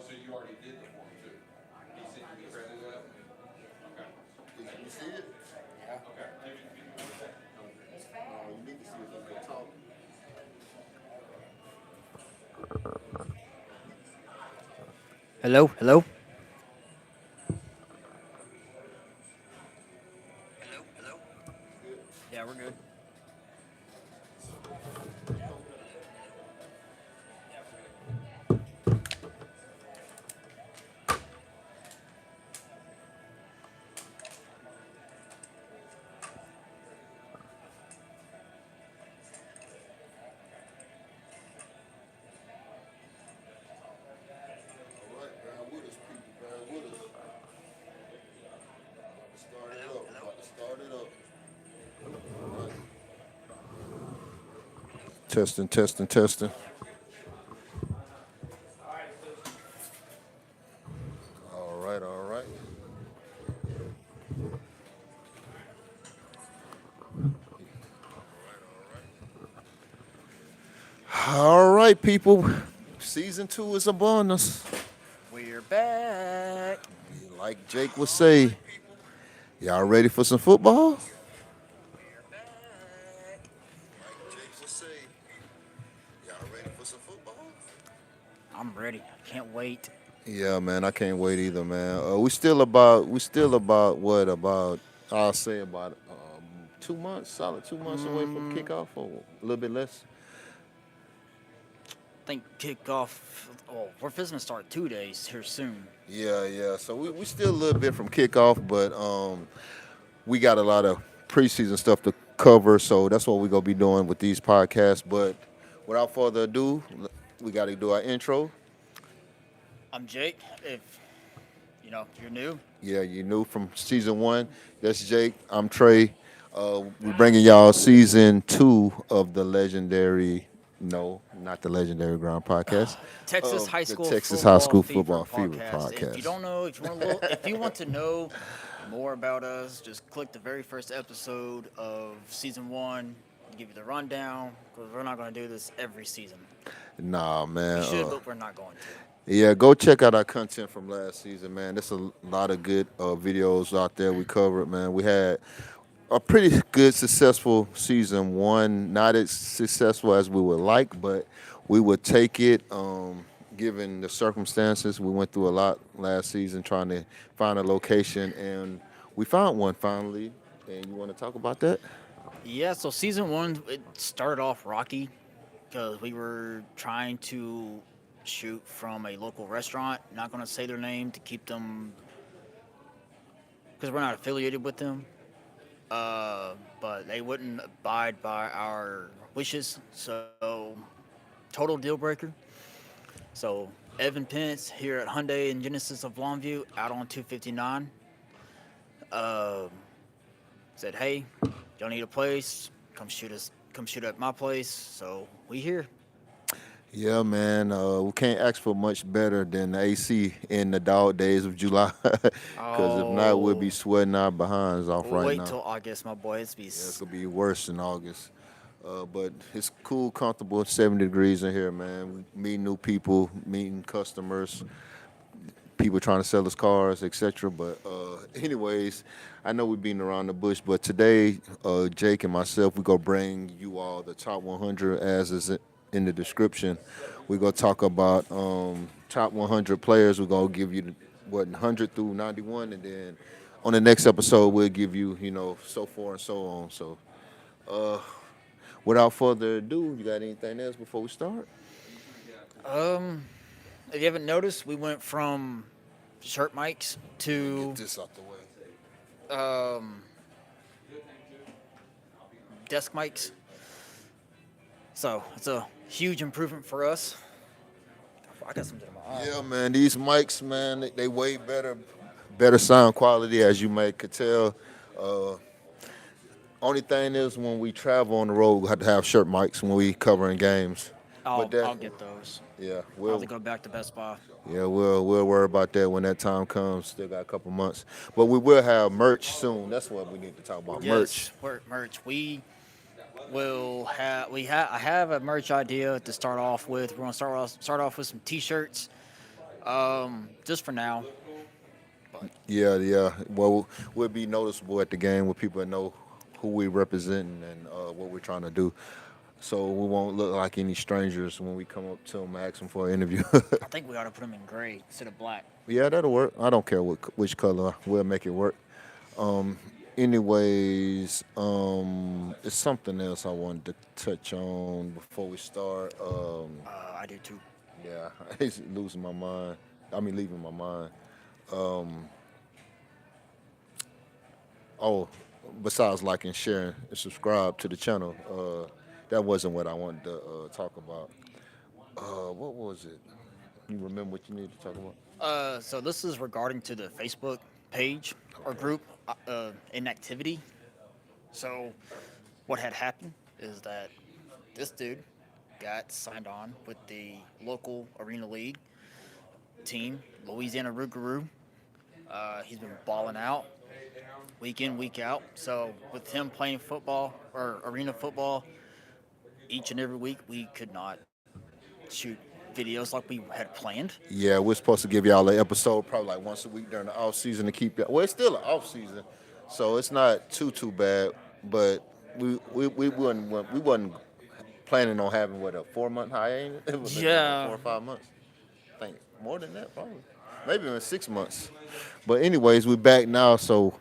so you already did the form too. He sent you the credit of that? Okay. You see it? Yeah. Okay. Give me 1 second. You need to see if it's gonna talk. Hello? Hello? Hello? Hello? Good. Yeah, we're good. All right, bear with us, people. Bear with us. About to start it Hello? up. Hello? About to start it up. All right. Testing, testing, testing. All right, all right. All right, people. Season 2 is upon us. We're back. Like Jake would say, y'all ready for some football? We're back. Like Jake would say, y'all ready for some football? I'm ready. Can't wait. Yeah, man, I can't wait either, man. About I'll say about 2 months, solid 2 months away from kickoff, or a little bit less. Think kickoff. Oh, we're fixing to start 2 days here soon. Yeah. So we still a little bit from kickoff, but we got a lot of preseason stuff to cover, so that's what we're gonna be doing with these podcasts. But without further ado, we got to do our intro. I'm Jake. If you're new. Yeah, you knew from season 1. That's Jake. I'm Trey. We're bringing y'all season 2 of the legendary, no, not the legendary ground podcast, Texas of High the School Texas High Football School Fever Football Fever podcast. If you podcast. don't know, if you want to know more about us, just click the very first episode of season 1. Give you the rundown because we're not going to do this every season. Nah, We man. should, but we're not going to. Yeah, go check out our content from last season, man. There's a lot of good videos out there we covered, man. We had a pretty good, successful season 1. Not as successful as we would like, but we would take it. Given the circumstances, we went through a lot last season trying to find a location, and we found one finally. And you want to talk about that? Yeah, so season 1, it started off rocky because we were trying to shoot from a local restaurant. Not going to say their name to keep them because we're not affiliated with them. But they wouldn't abide by our wishes. So, total deal breaker. So, Evan Pence here at Hyundai and Genesis of Longview out on 259 um, said, "Hey, y'all need a place? Come shoot at my place." So, we here. Yeah, man. We can't ask for much better than the AC in the dog days of July, because if not, we'll be Oh, sweating our behinds off right wait now. till August, my boy. Yeah, it's gonna be worse in August. But it's cool, comfortable, 70 degrees in here, man. We meet new people, meeting customers, people trying to sell us cars, etc. But anyways, I know we've been around the bush, but today, Jake and myself, we gonna bring you all the top 100 as is in the description. We're gonna talk about top 100 players. We're gonna give you what 100 through 91, and then on the next episode, we'll give you so forth and so on. So. Without further ado, you got anything else before we start? Um, if you haven't noticed, we went from shirt mics Get to this out the way. um, desk mics. So it's a huge improvement for us. I got something in my eye. Yeah, man, these mics, man, they way better sound quality, as you may could tell. Uh, Only thing is, when we travel on the road, we have to have shirt mics when we covering games. But that, I'll get those. yeah, I'll have to go back to Best Buy. we'll worry about that when that time comes. Still got a couple months, but we will have merch soon. That's what we need to talk about. Merch. Yes, merch. I have a merch idea to start off with. We're gonna start off with some T-shirts. Just for now. But Yeah, yeah. Well, we'll be noticeable at the game where people know who we representing and what we're trying to do. So we won't look like any strangers when we come up to them and ask them for an interview. I think we ought to put them in gray instead of black. Yeah, that'll work. I don't care which color. We'll make it work. Anyways, it's something else I wanted to touch on before we start. I do too. Yeah, it's losing my mind. I mean, leaving my mind. Oh, besides liking, sharing, and subscribe to the channel, that wasn't what I wanted to talk about. What was it? You remember what you needed to talk about? So this is regarding to the Facebook page or group inactivity. So what had happened is that this dude got signed on with the local Arena League team, Louisiana Rougarou. He's been balling out week in, week out. So with him playing football or arena football each and every week, we could not shoot videos like we had planned. Yeah, we're supposed to give y'all an episode probably like once a week during the off season to keep y'all. Well, it's still an off season, so it's not too bad. But we wasn't planning on having what a 4 month hiatus. It was maybe Yeah. 4 or 5 months. I think more than that probably. Maybe even 6 months. But anyways, we're back now, so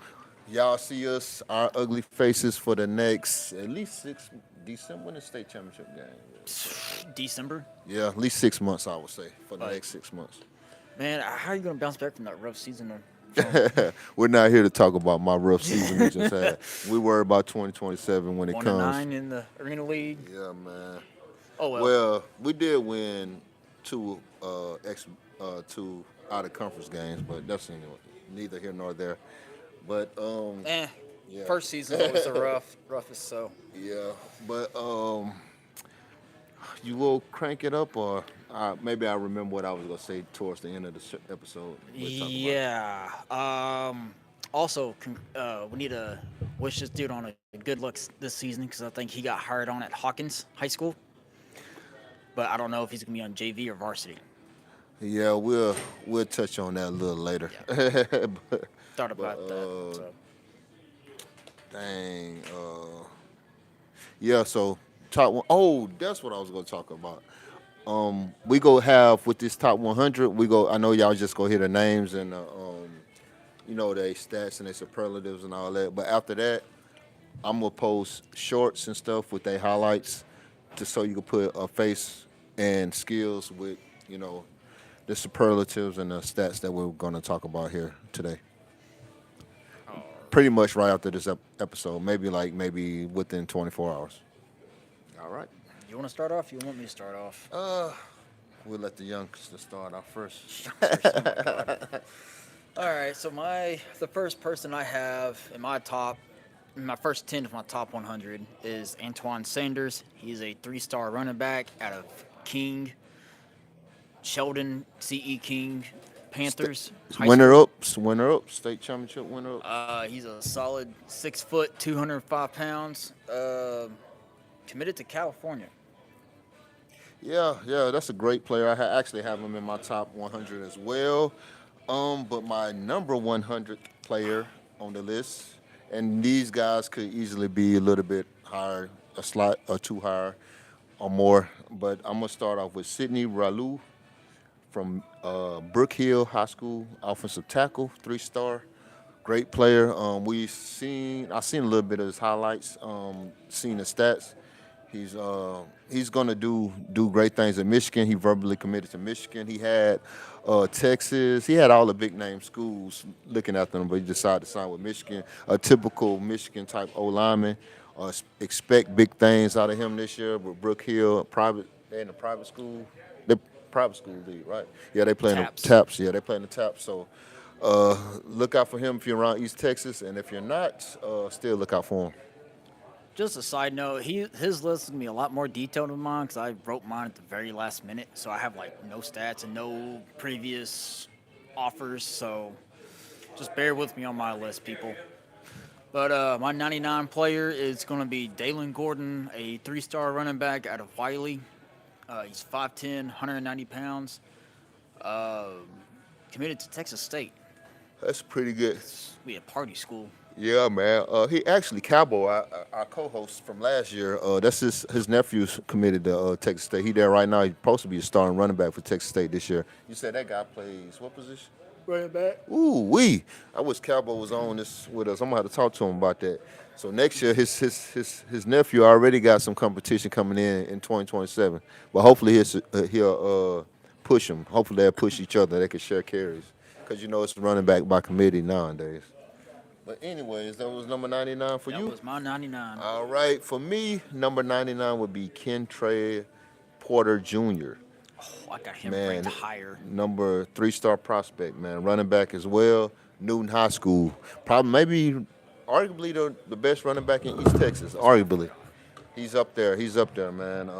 y'all see us, our ugly faces for the next at least December when the state championship game. December. Yeah, at least 6 months I would say for the Right. next 6 months. Man, how are you going to bounce back from that rough season? We're not here to talk about my rough season we just had. We worry about 2027 when it 1 comes. and 9 in the Arena League. Yeah, man. Oh, well. Well, we did win two two out of conference games, but that's neither here nor there. But yeah. First season was the roughest, so. yeah, but you will crank it up, or maybe I remember what I was gonna say towards the end of the episode. We'll talk about it. Yeah. Also, we need to wish this dude on a good luck this season because I think he got hired on at Hawkins High School. But I don't know if he's gonna be on JV or varsity. Yeah, we'll touch on that a little later. But, Thought about that. So. dang. Yeah. So top one. Oh, that's what I was gonna talk about. We go have with this top 100. We go. I know y'all just go hear the names and their stats and their superlatives and all that. But after that, I'm gonna post shorts and stuff with their highlights, just so you can put a face and skills with the superlatives and the stats that we're gonna talk about here today. Pretty much right after this episode, maybe within 24 hours. All right. You want to start off? You want me to start off? We'll let the youngster start out first. All right. So the first person I have in my first 10 of my top 100 is Antoine Sanders. He's a 3-star running back out of Sheldon C.E. King Panthers. High Winner up, state championship winner up. He's a solid 6 foot, 205 pounds. Committed to California. Yeah, that's a great player. I actually have him in my top 100 as well. But my number 100 player on the list, and these guys could easily be a little bit higher, a slot or two higher or more. But I'm gonna start off with Sidney Ralou from Brook Hill High School, offensive tackle, 3-star, great player. I seen a little bit of his highlights, seen the stats. He's gonna do great things at Michigan. He verbally committed to Michigan. He had Texas. He had all the big name schools looking after him, but he decided to sign with Michigan. A typical Michigan type O lineman. Expect big things out of him this year. With Brook Hill, they're in a private school. They're private school league, right? Yeah, they play in the TAPS. Yeah, they play in the TAPS. So look out for him if you're around East Texas, and if you're not, still look out for him. Just a side note, his list is gonna be a lot more detailed than mine because I wrote mine at the very last minute, so I have no stats and no previous offers. So just bear with me on my list, people. But my 99 player is gonna be Dalen Gordon, a 3-star running back out of Wiley. He's 5'10", 190 pounds. Um, Committed to Texas State. That's pretty good. We a party school. Yeah, man. He actually Cowboy, our co-host from last year. That's his nephew's committed to Texas State. He there right now. He's supposed to be a starting running back for Texas State this year. You said that guy plays what position? Running back. Ooh, I wish Cowboy was on this with us. I'm gonna have to talk to him about that. So next year, his nephew already got some competition coming in 2027. But hopefully he'll push him. Hopefully they'll push each other. They can share carries because it's running back by committee nowadays. But anyways, that was number 99 for That you. was my 99. All right, for me, number 99 would be Kentrey Porter Jr. Oh, I got him Man, ranked higher. number 3-star prospect, man, running back as well. Newton High School, probably maybe, arguably the best running back in East Texas. Arguably, he's up there. He's up there, man.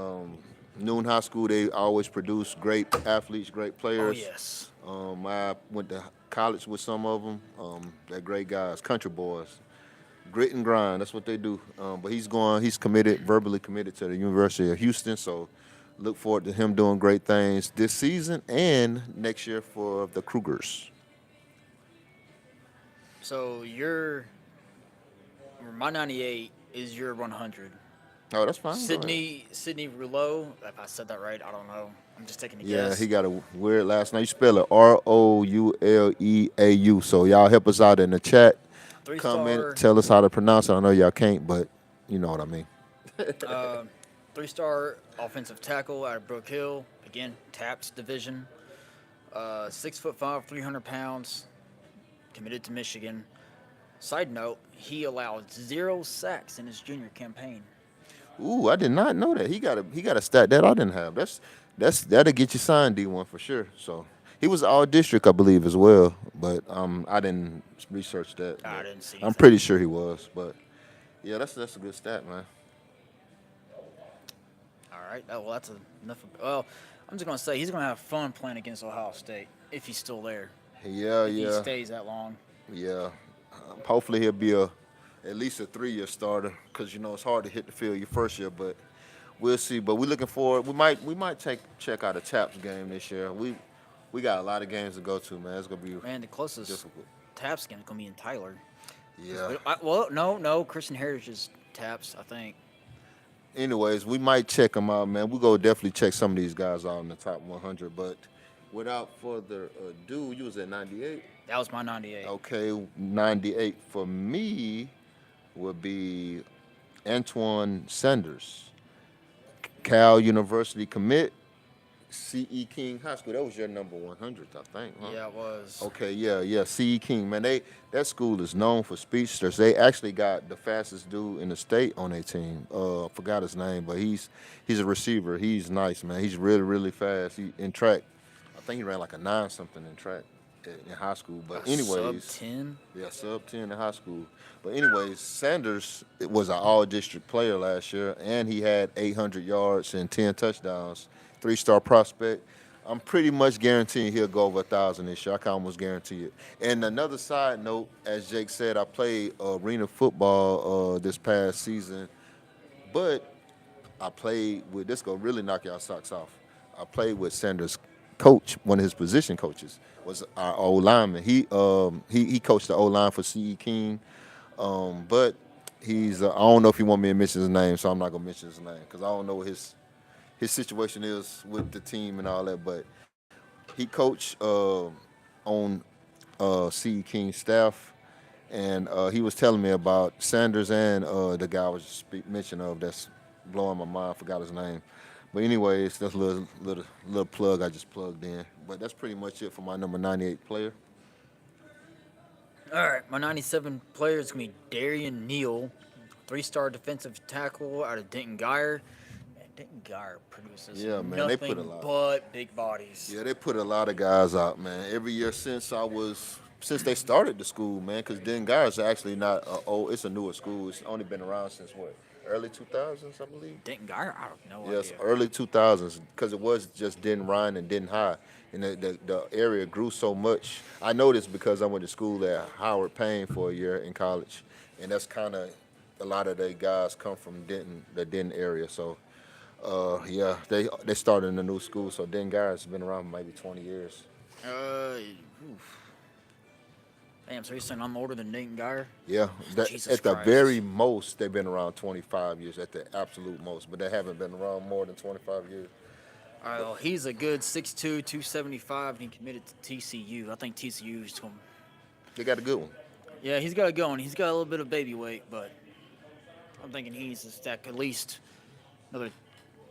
Newton High School, they always produce great athletes, great Oh players. yes. I went to college with some of them. They're great guys, country boys. Grit and grind, that's what they do. But he's committed, verbally committed to the University of Houston. So look forward to him doing great things this season and next year for the Cougars. So my 98 is your 100. Oh, that's fine. Go ahead. Sydney Rouleau. If I said that right, I don't know. I'm just taking a Yeah, guess. he got a weird last name. You spell it Rouleau. So y'all help us out in the chat. Comment, 3-star. tell us how to pronounce it. I know y'all can't, but you know what I mean. 3-star offensive tackle out of Brook Hill. Again, TAPS division. 6'5", 300 pounds. Committed to Michigan. Side note: he allowed 0 sacks in his junior campaign. Ooh, I did not know that. He got a stat that I didn't have. That'll get you signed D1 for sure. So he was all district, I believe, as well. But I didn't research that. I but didn't see I'm anything. pretty sure he was. But yeah, that's a good stat, man. All right. Oh, well, that's enough. Well, I'm just gonna say he's gonna have fun playing against Ohio State if he's still there. Yeah, If he yeah, stays that long. yeah. Hopefully he'll be at least a 3-year starter because it's hard to hit the field your first year, but we'll see. But we're looking forward. We might check out a TAPS game this year. We got a lot of games to go to, man. It's gonna be Man, the closest difficult. TAPS game is gonna be in Tyler. Yeah. Well, no. Christian Heritage is TAPS, I think. Anyways, we might check them out, man. We go definitely check some of these guys out in the top 100. But without further ado, you was at 98. That was my 98. Okay, 98 for me would be Antoine Sanders, Cal University commit, C.E. King High School. That was your number 100, I think. Huh? Yeah, it was. Okay, yeah. C.E. King, man, that school is known for speedsters. They actually got the fastest dude in the state on their team. Forgot his name, but he's a receiver. He's nice, man. He's really, really fast. He in track, I think he ran like a 9 something in track in high school. But anyways, Sub 10. yeah, sub 10 in high school. But anyways, Sanders was an all-district player last year, and he had 800 yards and 10 touchdowns. 3-star prospect. I'm pretty much guaranteeing he'll go over 1,000 this year. I can almost guarantee it. And another side note, as Jake said, I played arena football this past season, but I played with, this gonna really knock y'all socks off. I played with Sanders' coach, one of his position coaches, was our O lineman. He coached the O line for C.E. King, but he's I don't know if he want me to mention his name, so I'm not gonna mention his name because I don't know what his situation is with the team and all that. But he coached on C.E. King's staff, and he was telling me about Sanders and the guy I was mentioning of that's blowing my mind. I forgot his name. But anyways, that's a little plug I just plugged in. But that's pretty much it for my number 98 player. All right, my 97 player is going to be Darian Neal, 3-star defensive tackle out of Denton Guyer. Man, Denton Guyer produces Yeah, man, nothing they put a lot. but big bodies. Yeah, they put a lot of guys out, man. Every year since they started the school, man, because Den Guy is actually not old. It's a newer school. It's only been around since what, early 2000s, I believe. Denton Guyer, I have no Yes, idea. early 2000s, because it was just Denton Ryan and Denton High, and the area grew so much. I know this because I went to school at Howard Payne for a year in college, and that's kind of a lot of the guys come from Denton, the Denton area. So Yeah, they started in a new school, so Dengar's been around for maybe 20 years. Oof. Damn, so you're saying I'm older than Nate Geyer? Yeah, Jesus at the Christ. very most, they've been around 25 years, at the absolute most, but they haven't been around more than 25 years. All right, well, he's a good 6'2", 275, and he committed to TCU. I think TCU is going to. They got a good one. Yeah, he's got it going. He's got a little bit of baby weight, but I'm thinking he needs to stack at least another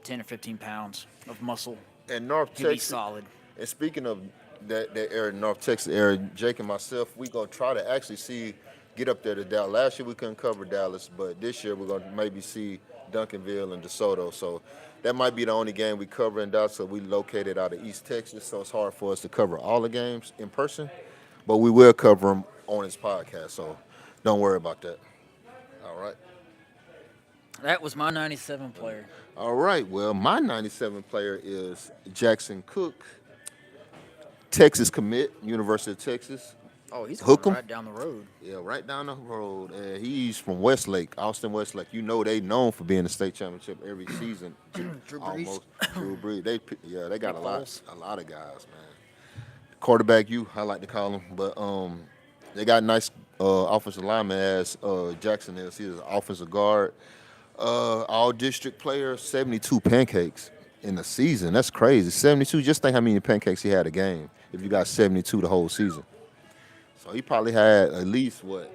10 or 15 pounds of muscle. And North He'll be Texas, solid. and speaking of that area, North Texas area, Jake and myself, we gonna try to actually get up there to Dallas. Last year we couldn't cover Dallas, but this year we're gonna maybe see Duncanville and DeSoto. So that might be the only game we cover in Dallas. So we located out of East Texas, so it's hard for us to cover all the games in person, but we will cover them on his podcast. So don't worry about that. All right. That was my 97 player. All right. Well, my 97 player is Jackson Cook, Texas commit, University of Texas. Oh, he's Hook going 'em. right down the road. Yeah, right down the road. He's from Westlake, Austin Westlake. You know they known for being a state championship every season. Drew Brees. Almost. Drew Brees. They got Nick a Foles. lot of guys, man. Quarterback, I like to call him, but they got nice offensive lineman as Jackson is. He's an offensive guard, all district player, 72 pancakes in the season. That's crazy. 72. Just think how many pancakes he had a game. If you got 72 the whole season. So he probably had at least five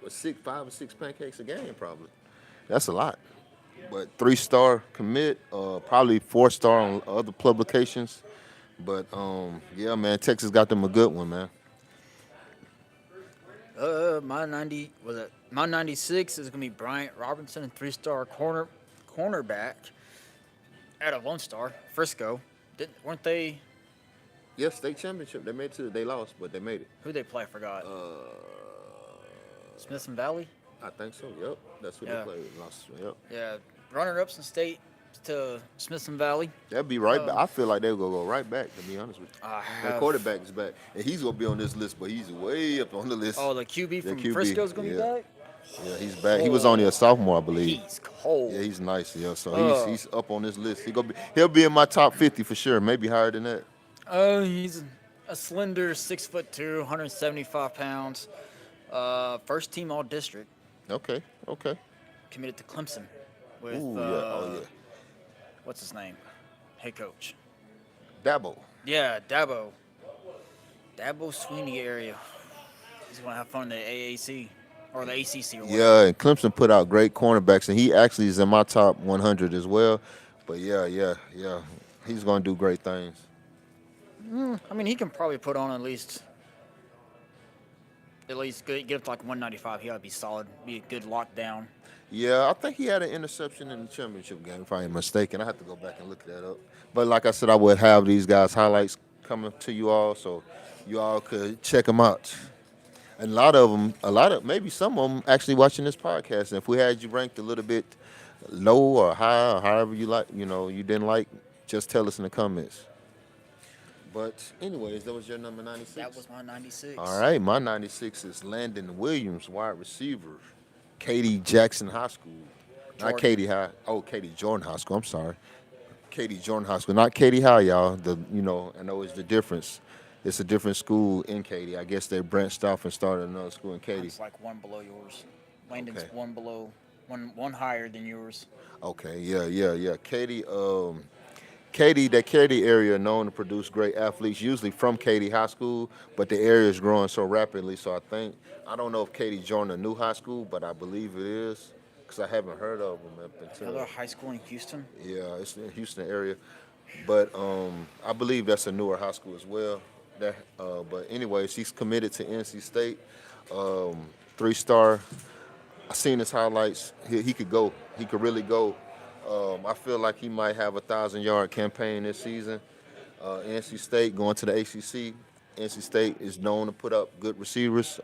or six pancakes a game, probably. That's a lot. But 3-star commit, probably 4-star on other publications. But yeah, man, Texas got them a good one, man. My 96 is gonna be Bryant Robinson, a 3-star cornerback. At a 1-star, Frisco. Weren't they? Yeah, state championship. They made it. They lost, but they made it. Who they play? I forgot. Smithson Valley. I think so. Yep, that's who Yeah. they played. Lost. Yep. Yeah, runner-ups in state to Smithson Valley. They'll be right back. I feel like they're gonna go right back. To be honest with you, I their have- quarterback is back, and he's gonna be on this list, but he's way up on the list. Oh, the QB The from QB, Frisco's gonna be yeah. back. Yeah, he's back. He was only a sophomore, I believe. He's cold. Yeah, he's nice. Yeah, so Oh. he's up on this list. He'll be in my top 50 for sure. Maybe higher than that. He's a slender 6'2", 175 pounds. First team all district. Okay. Committed to Clemson with Ooh, yeah. Oh yeah. what's his name? Head coach. Dabo. Yeah, Dabo Sweeney area. He's gonna have fun in the AAC or the ACC or whatever. Yeah, and Clemson put out great cornerbacks, and he actually is in my top 100 as well. But yeah, he's gonna do great things. I mean, he can probably put on at least get up to like 195. He ought to be solid. Be a good lockdown. Yeah, I think he had an interception in the championship game, if I ain't mistaken. I have to go back and look that up. But like I said, I would have these guys' highlights coming to you all, so you all could check them out. And maybe some of them actually watching this podcast. And if we had you ranked a little bit low or high, or however you like, you didn't like, just tell us in the comments. But anyways, that was your number 96. That was my 96. All right, my 96 is Landon Williams, wide receiver, Katy Jackson High School. Not Jordan. Katy High. Oh, Katy Jordan High School. I'm sorry. Katy Jordan High School, not Katy High, y'all. I know it's the difference. It's a different school in Katy. I guess they branched off and started another school in Katy. It's like one below yours. Landon's Okay. one higher than yours. Okay, yeah. Katy, that Katy area known to produce great athletes, usually from Katy High School, but the area is growing so rapidly. So I don't know if Katy joined a new high school, but I believe it is, because I haven't heard of them up until. Another high school in Houston. Yeah, it's in the Houston area, but I believe that's a newer high school as well. But anyways, he's committed to NC State, 3-star. I seen his highlights. He could go. He could really go. I feel like he might have a 1,000-yard campaign this season. NC State going to the ACC. NC State is known to put up good receivers.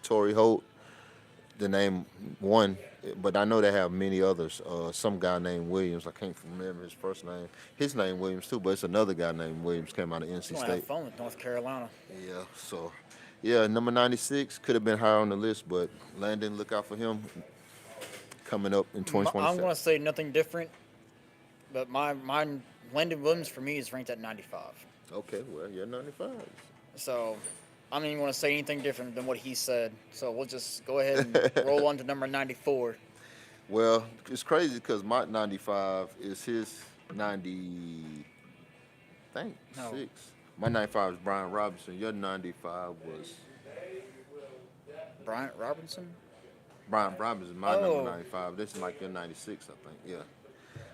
Torrey Holt, the name one, but I know they have many others. Some guy named Williams. I can't remember his first name. His name Williams too, but it's another guy named Williams came out of NC Gonna have State. fun with North Carolina. Yeah, so number 96 could have been higher on the list, but Landon, look out for him. coming up in I'm 2027? going to say nothing different, but mine, Landon Williams for me is ranked at 95. Okay, well, you're 95. So I don't even want to say anything different than what he said. So we'll just go ahead and roll on to number 94. Well, it's crazy because my 95 is his 90, I think, No. 6. My 95 is Brian Robinson. Your 95 was Bryant Robinson? Brian Robinson, my Oh. number 95. This is like your 96, I think. Yeah.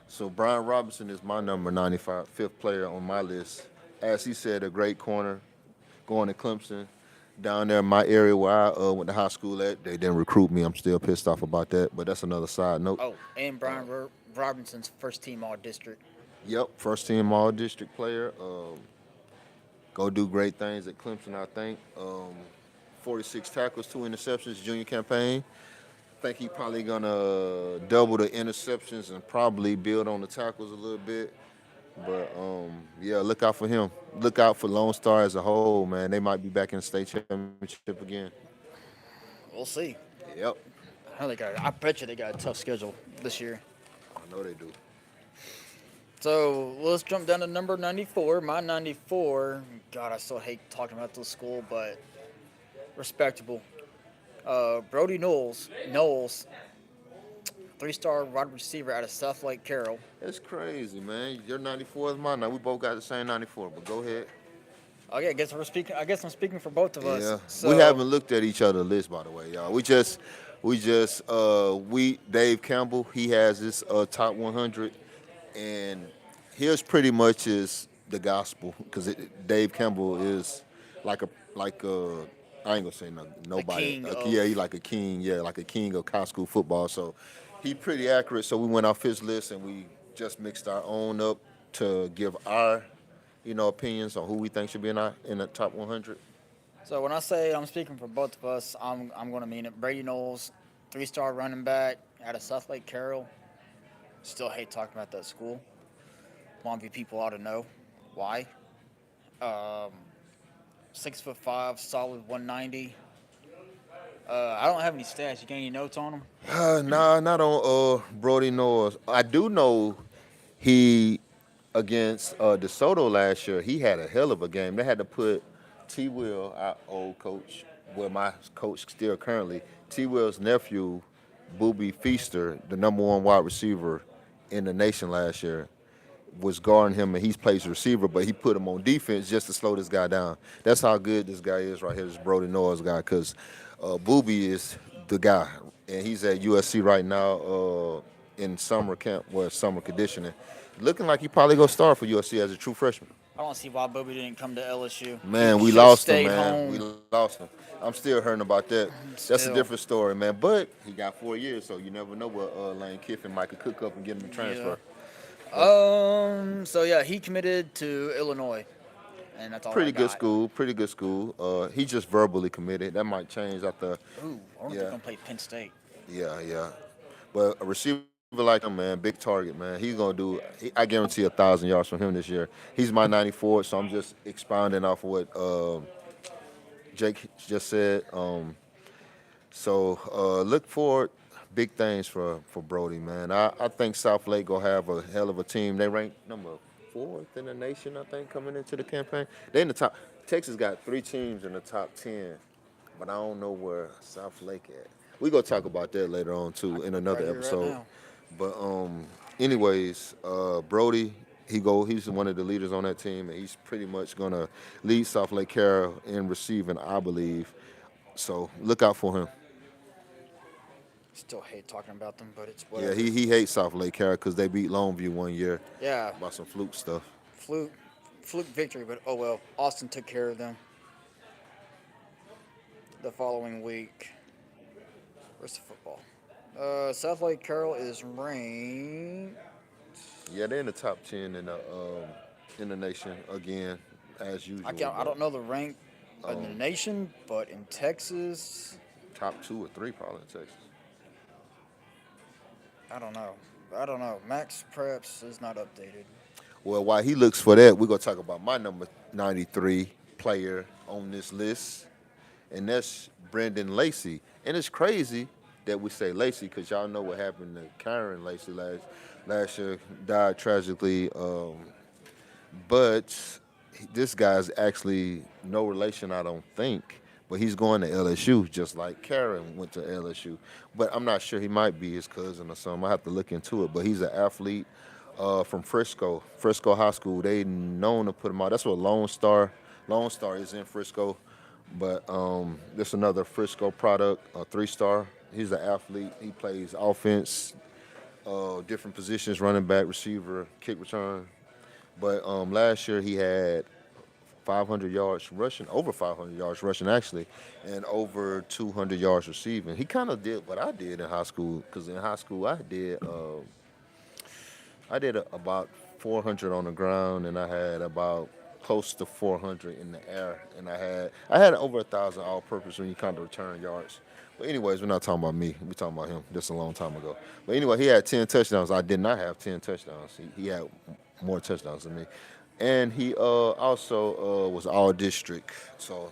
So Brian Robinson is my number 95, fifth player on my list. As he said, a great corner, going to Clemson. Down there in my area where I went to high school at, they didn't recruit me. I'm still pissed off about that, but that's another side note. Oh, and Brian Robinson's first team all district. Yep, first team all district player. Go do great things at Clemson, I think. 46 tackles, 2 interceptions, junior campaign. Think he probably gonna double the interceptions and probably build on the tackles a little bit. But yeah, look out for him. Look out for Lone Star as a whole, man. They might be back in the state championship again. We'll see. Yep, I bet you they got a tough schedule this year. I know they do. So let's jump down to number 94. My 94, God, I still hate talking about this school, but respectable. Brody Knowles, 3-star wide receiver out of South Lake Carroll. That's crazy, man. Your 94 is mine. Now we both got the same 94, but go ahead. Okay, I guess I'm speaking for both of us. Yeah, So, we haven't looked at each other's list, by the way, y'all. Dave Campbell, he has his top 100, and here's pretty much is the gospel because Dave Campbell is like I ain't gonna say nobody. king of- Yeah, he like a king. Yeah, like a king of high school football. So he pretty accurate. So we went off his list and we just mixed our own up to give our opinions on who we think should be in the top 100. So when I say I'm speaking for both of us, I'm going to mean it. Brady Knowles, 3-star running back out of South Lake Carroll. Still hate talking about that school. Longview people ought to know why. 6'5", solid 190. I don't have any stats. You got any notes on him? Nah, not on Brody Knowles. I do know he against DeSoto last year. He had a hell of a game. They had to put T. Will, our old coach, well, my coach still currently, T. Will's nephew, Booby Feaster, the number 1 wide receiver in the nation last year, was guarding him, and he plays receiver, but he put him on defense just to slow this guy down. That's how good this guy is right here, this Brody Knowles guy, because Booby is the guy, and he's at USC right now in summer camp, summer conditioning. Looking like he probably going to start for USC as a true freshman. I don't see why Bobby didn't come to LSU. Man, He we should've lost him, stayed man. home. We lost him. I'm still hurting about that. That's a Still. different story, man. But he got 4 years, so you never know what Lane Kiffin might could cook up and get him to transfer. So yeah, he committed to Illinois, and that's all. Pretty I good got. school. Pretty good school. He just verbally committed. That might change after. Ooh, I wonder if Yeah. they're gonna play Penn State. Yeah. But a receiver like him, man, big target, man. He's gonna do. I guarantee 1,000 yards from him this year. He's my 94, so I'm just expounding off of what Jake just said. So look forward. Big things for Brody, man. I think South Lake gonna have a hell of a team. They rank number 4th in the nation, I think, coming into the campaign. They in the top. Texas got 3 teams in the top 10, but I don't know where South Lake at. We gonna talk about that later on too in another right here, right episode. now. But anyways, Brody, he's one of the leaders on that team, and he's pretty much gonna lead South Lake Carroll in receiving, I believe. So look out for him. Still hate talking about them, but it's Yeah, whatever. he hates South Lake Carroll because they beat Longview one year Yeah, by some fluke stuff. fluke victory, but oh well. Austin took care of them. The following week, where's the football? South Lake Carroll is ranked. Yeah, they're in the top 10 in the nation again, as usual. I don't know the rank in the nation, but in Texas, Top 2 or 3 probably in Texas. I don't know. Max Preps is not updated. Well, while he looks for that, we're going to talk about my number 93 player on this list, and that's Brendan Lacey. And it's crazy that we say Lacey, because y'all know what happened to Karen Lacey last year, died tragically. But this guy's actually no relation, I don't think. But he's going to LSU, just like Karen went to LSU. But I'm not sure. He might be his cousin or something. I have to look into it. But he's an athlete from Frisco High School. They known to put him out. That's what Lone Star is in Frisco. But this another Frisco product, a 3-star. He's an athlete. He plays offense, different positions, running back, receiver, kick return. But last year he had 500 yards rushing, over 500 yards rushing actually, and over 200 yards receiving. He kind of did what I did in high school, because in high school I did about 400 on the ground, and I had about close to 400 in the air, and I had over 1,000 all-purpose when you kind of return yards. But anyways, we're not talking about me. We're talking about him. This a long time ago. But anyway, he had 10 touchdowns. I did not have 10 touchdowns. He had more touchdowns than me. And he also was all district. So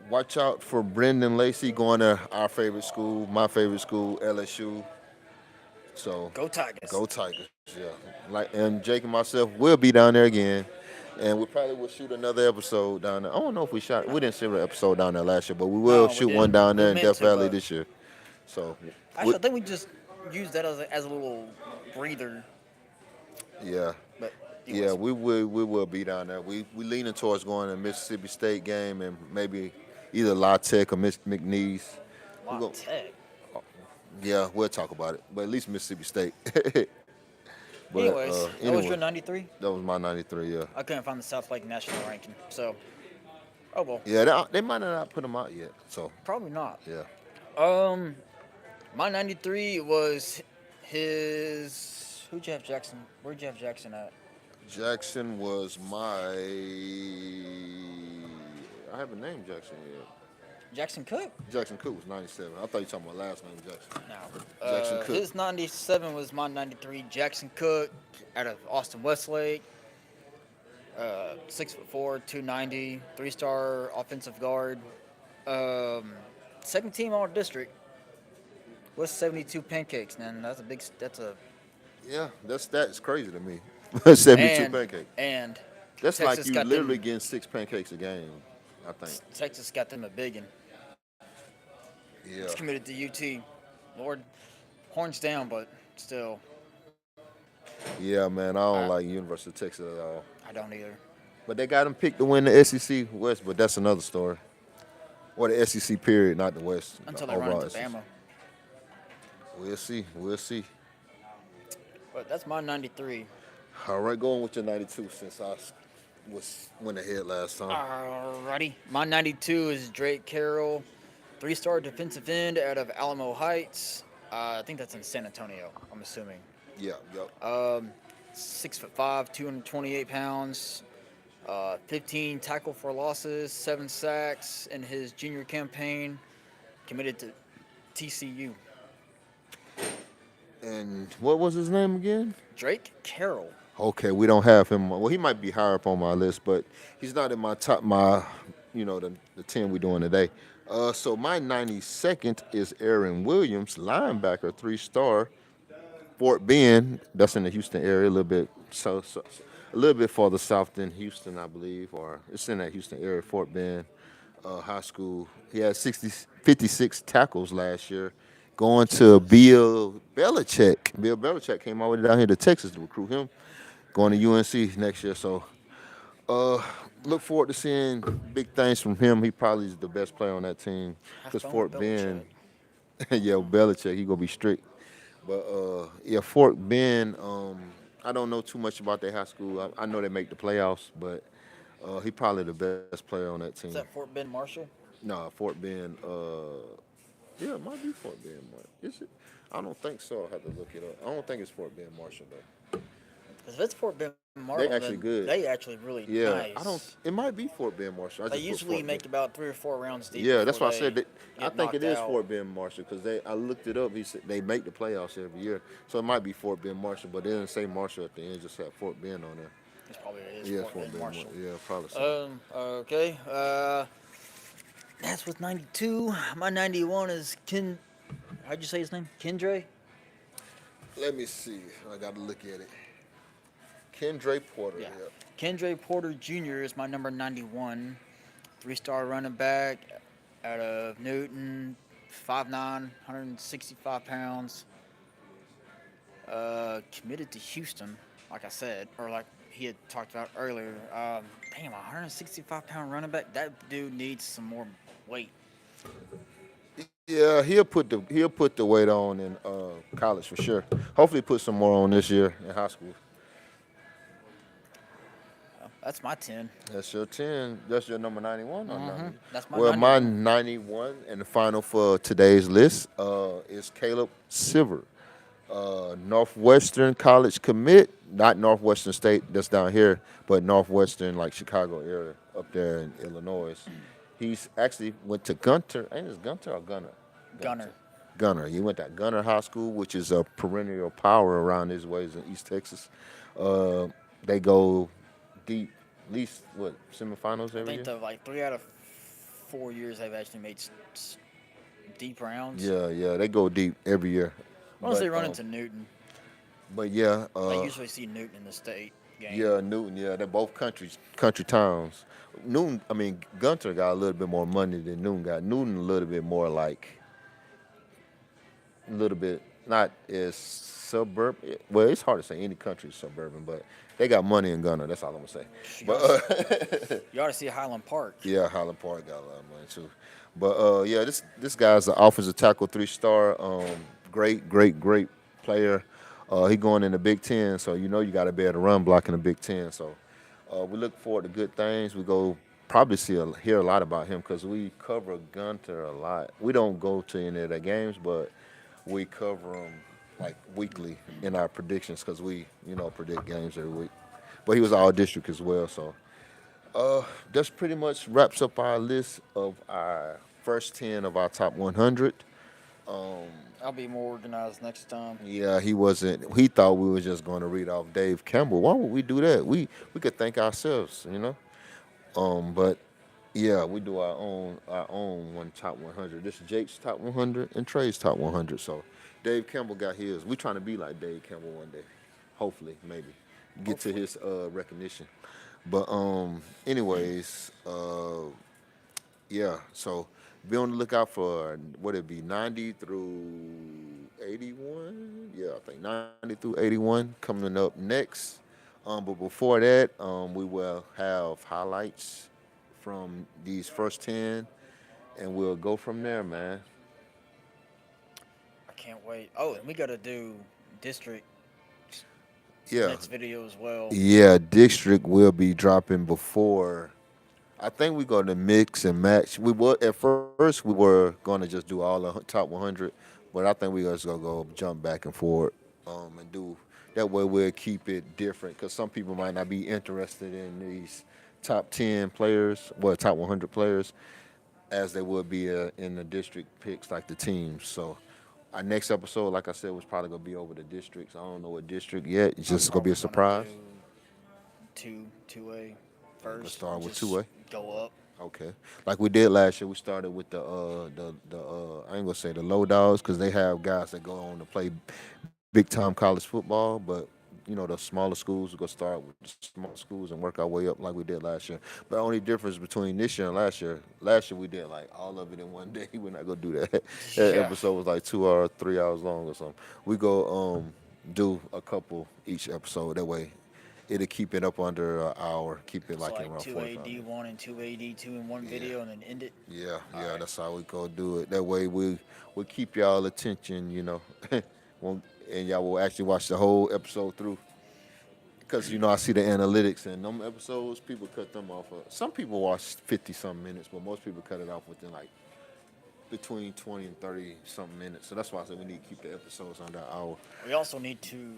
watch out for Brendan Lacey going to our favorite school, my favorite school, LSU. So Go Tigers. go Tigers, yeah. And Jake and myself will be down there again. And we probably will shoot another episode down there. I don't know if we didn't shoot an episode down there last year, but we will No, we shoot didn't. one down We there in meant Death to, Valley but- this year. So, Actually, I think we just used that as a little breather. yeah. But Yeah, we will be down there. We leaning towards going to Mississippi State game and maybe either La Tech or McNeese. We Wow, gon- Tech. Yeah, we'll talk about it, but at least Mississippi State. But, Anyways, that was anyway, your 93. that was my 93. Yeah, I couldn't find the South Lake national ranking, so oh well, yeah. They might not put them out yet. So probably not. yeah, My 93 was his. Who'd you have Jackson? Where'd you have Jackson at? Jackson was my. I haven't named Jackson yet. Jackson Cook? Jackson Cook was 97. I thought you were talking about last name Jackson. No. Jackson Cook. His 97 was my 93. Jackson Cook out of Austin Westlake. 6'4", 290, 3-star offensive guard. Second team all district. What's 72 pancakes, man? That's a Yeah, that's crazy to me. 72 and, pancakes. And That's Texas like you got literally them, getting 6 pancakes a game, I think. Texas got them a biggin. Yeah. It's committed to UT. Lord, horns down, but still, Yeah, man, I don't like University of Texas at all. I don't either. But they got them picked to win the SEC West, but that's another story. Or the SEC period, not the West. Until the they run overall into SEC. Bama. We'll see. But that's my 93. All right, going with your 92 since I went ahead last time. Alrighty. My 92 is Drake Carroll, 3-star defensive end out of Alamo Heights. I think that's in San Antonio, I'm assuming. Yeah, yep. 6'5", 228 pounds, 15 tackle for losses, 7 sacks in his junior campaign, committed to TCU. And what was his name again? Drake Carroll. Okay, we don't have him. Well, he might be higher up on my list, but he's not in my top. The 10 we're doing today. So my 92nd is Aaron Williams, linebacker, 3-star, Fort Bend. That's in the Houston area, a little bit a little bit farther south than Houston, I believe, or it's in that Houston area. Fort Bend High School. He had 56 tackles last year. Going to Bill Belichick. Bill Belichick came all the way down here to Texas to recruit him. Going to UNC next year. So look forward to seeing big things from him. He probably is the best player on that team. Because Have fun Fort with Bend, yeah, Belichick, he going to be strict. But, yeah, Fort Bend, I don't know too much about their high school. I know they make the playoffs, but he probably the best player on that team. Is that Fort Bend Marshall? No, Fort Bend. Yeah, it might be Fort Bend. Is it? I don't think so. I'll have to look it up. I don't think it's Fort Bend Marshall though. Because if it's Fort Bend Marshall, actually then good. They actually really Yeah, nice. I don't. It might be Fort Bend Marshall. They usually make about 3 or 4 rounds deep. Yeah, that's before why I said they that. I get think it knocked is out. Fort Bend Marshall because I looked it up. He said they make the playoffs every year, so it might be Fort Bend Marshall, but they didn't say Marshall at the end. Just had Fort Bend on there. It's probably it is Yeah, Fort Bend Marshall. Yeah, probably so. Okay. That's with 92. My 91 is how'd you say his name? Kendra? Let me see. I got to look at it. Kendra Porter. Yeah. Yeah. Kendra Porter Jr. is my number 91. 3-star running back out of Newton, 5'9", 165 pounds. Committed to Houston, like I said, or like he had talked about earlier. Damn, a 165-pound running back. That dude needs some more weight. Yeah, he'll put the weight on in college for sure. Hopefully, put some more on this year in high school. That's my 10. That's your 10. That's your number 91 or 90? That's my Well, my 91. 91 and the final for today's list is Caleb Silver, Northwestern College commit, not Northwestern State that's down here, but Northwestern like Chicago area up there in Illinois. He's actually went to Gunter. Ain't it Gunter or Gunner? Gunner. Gunner. He went to Gunner High School, which is a perennial power around these ways in East Texas. They go deep, at least what semifinals I every think year. the like 3 out of 4 years they've actually made deep rounds. Yeah, they go deep every year. Once they But, run into Newton, But yeah, I usually see Newton in the state game. yeah, Newton. Yeah, they're both country towns. Newton, I mean, Gunter got a little bit more money than Newton got. Newton a little bit more like, a little bit not as suburban. Well, it's hard to say any country is suburban, but they got money in Gunter. That's all I'm gonna say. But You ought to see Highland Park. yeah, Highland Park got a lot of money too. But yeah, this guy's an offensive tackle, 3-star. Great player. He going in the Big Ten, so you know you got to be able to run block in the Big Ten. So we look forward to good things. We go probably hear a lot about him because we cover Gunter a lot. We don't go to any of their games, but we cover them like weekly in our predictions because we predict games every week. But he was all district as well, so. That pretty much wraps up our list of our first 10 of our top 100. I'll be more organized next time. Yeah, he wasn't. He thought we were just going to read off Dave Campbell. Why would we do that? We could thank ourselves, you know. But yeah, we do our own one top 100. This is Jake's top 100 and Trey's top 100. So Dave Campbell got his. We trying to be like Dave Campbell one day. Hopefully, maybe get to his recognition. But anyways, yeah. So be on the lookout for what it be 90 through 81. Yeah, I think 90 through 81 coming up next. But before that, we will have highlights from these first 10, and we'll go from there, man. I can't wait. Oh, and we got to do district Yeah. next video as well. Yeah, District will be dropping before. I think we're going to mix and match. We were at first we were going to just do all the top 100, but I think we're just going to go jump back and forth and do that way. We'll keep it different because some people might not be interested in these top 10 players, well, top 100 players, as they would be in the district picks like the teams. So. Our next episode, like I said, was probably gonna be over the districts. I don't know what district yet. It's just gonna be a surprise. Two A first. Let's start with just 2A. Go up. Okay, like we did last year, we started with the I ain't gonna say the low dogs because they have guys that go on to play big time college football, but the smaller schools, we're gonna start with the small schools and work our way up like we did last year. But the only difference between this year and last year we did like all of it in one day. We're not gonna do that. That Yeah. episode was like 2 or 3 hours long or something. We go do a couple each episode. That way it'll keep it up under an hour. Keep it So like, around like 45 2AD one and 2AD2 in one video and then end it. Yeah, Alright. that's how we go do it. That way we'll keep y'all attention, and y'all will actually watch the whole episode through. Because, I see the analytics and them episodes, people cut them off. Some people watch 50-something minutes, but most people cut it off within like between 20 and 30-something minutes. So that's why I said we need to keep the episodes under an hour. We also need to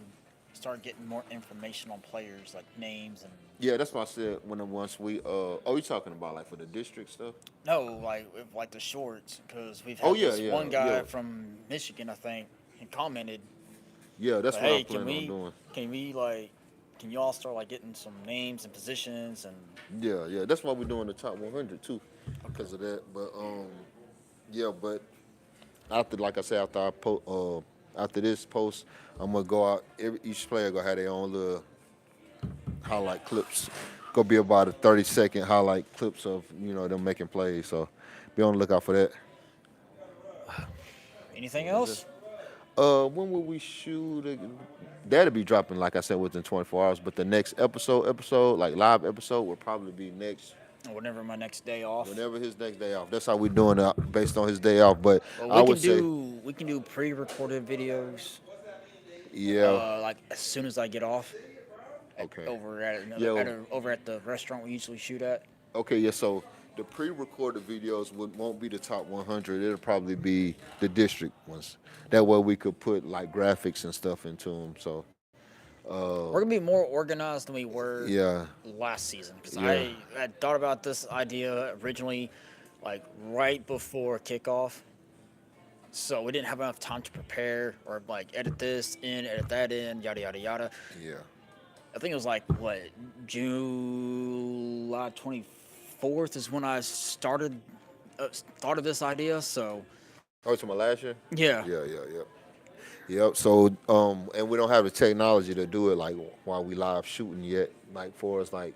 start getting more information on players, like names and Yeah, that's why I said once we, you talking about like for the district stuff? no, like the shorts, because we've had Oh, yeah, this yeah, one guy yeah. from Michigan, I think, he commented, Yeah, that's but, what hey, I'm planning on doing. can y'all start like getting some names and positions and Yeah, that's why we're doing the top 100 too, because of that. But yeah, but after, like I said, after this post, I'm gonna go out. Each player gonna have their own little highlight clips. Gonna be about a 30-second highlight clips of them making plays. So be on the lookout for that. Anything else? When will we shoot? That'll be dropping, like I said, within 24 hours. But the next episode, like live episode, will probably be next. Whenever my next day off. Whenever his next day off. That's how we doing it based on his day off. But Well, I would say, we can do pre-recorded videos. yeah, Like as soon as I get off. okay, Over at over at the restaurant we usually shoot at. okay, yeah. So the pre-recorded videos won't be the top 100. It'll probably be the district ones. That way we could put like graphics and stuff into them. So We're gonna be more organized than we were yeah, last season because Yeah. I thought about this idea originally, like right before kickoff. So we didn't have enough time to prepare or like edit this in, edit that in, yada yada yada. yeah. I think it was like what July 24th is when I started thought of this idea. So Oh, it's from last year. yeah, Yeah. Yep. So, and we don't have the technology to do it like while we live shooting yet. Like for us, like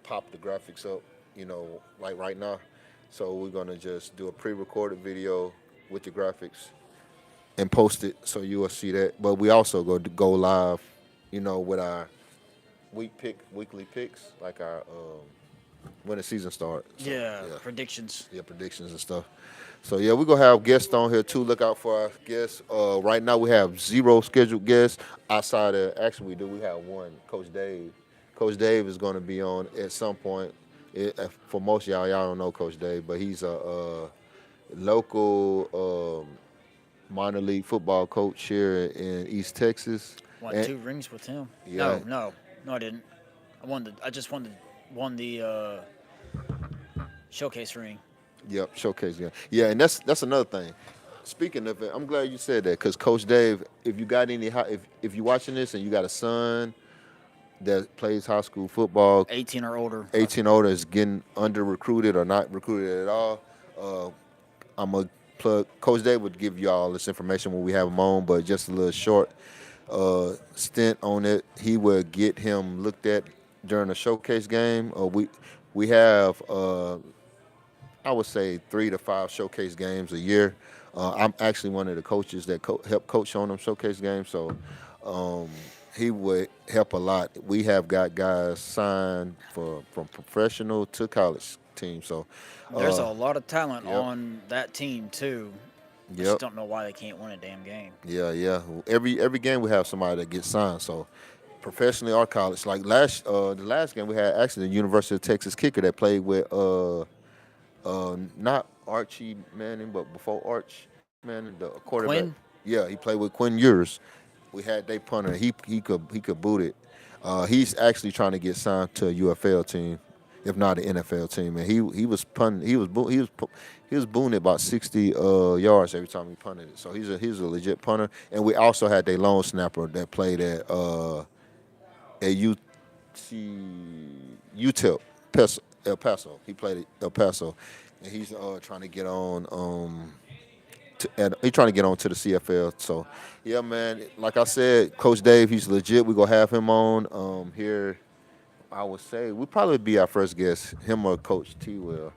pop the graphics up, like right now. So we're gonna just do a pre-recorded video with the graphics and post it, so you will see that. But we also go live, with our weekly picks, like our when the season starts. So, yeah, predictions. yeah, predictions and stuff. So yeah, we're gonna have guests on here too. Look out for our guests. Right now we have 0 scheduled guests. Outside of actually we have one, Coach Dave. Coach Dave is gonna be on at some point. For most of y'all don't know Coach Dave, but he's a local minor league football coach here in East Texas. Won And- 2 rings with him. Yeah. No, I didn't. I just won the showcase ring. Yep, showcase. Yeah, and that's another thing. Speaking of it, I'm glad you said that because Coach Dave, if you got if you're watching this and you got a son that plays high school football, 18 or older. 18 older is getting under recruited or not recruited at all, I'm a plug. Coach Dave would give you all this information when we have him on, but just a little short stint on it. He would get him looked at during a showcase game. We have. I would say 3 to 5 showcase games a year. I'm actually one of the coaches that help coach on them showcase games, so he would help a lot. We have got guys signed from professional to college teams. So There's a lot of talent yep. on that team too. I Yep. just don't know why they can't win a damn game. Yeah. Every game we have somebody that gets signed. So professionally or college, like the last game we had actually the University of Texas kicker that played with not Archie Manning, but before Arch Manning, the quarterback. Quinn? Yeah, he played with Quinn Ewers. We had they punter. He could boot it. He's actually trying to get signed to a UFL team, if not an NFL team. And he was punting. He was booting it about 60 yards every time he punted it. So he's a legit punter. And we also had their long snapper that played at UTEP. El Paso. He played at El Paso, and he's trying to get on. He's trying to get on to the CFL. So, yeah, man. Like I said, Coach Dave, he's legit. We gonna have him on here. I would say we probably be our first guest. Him or Coach T. Will.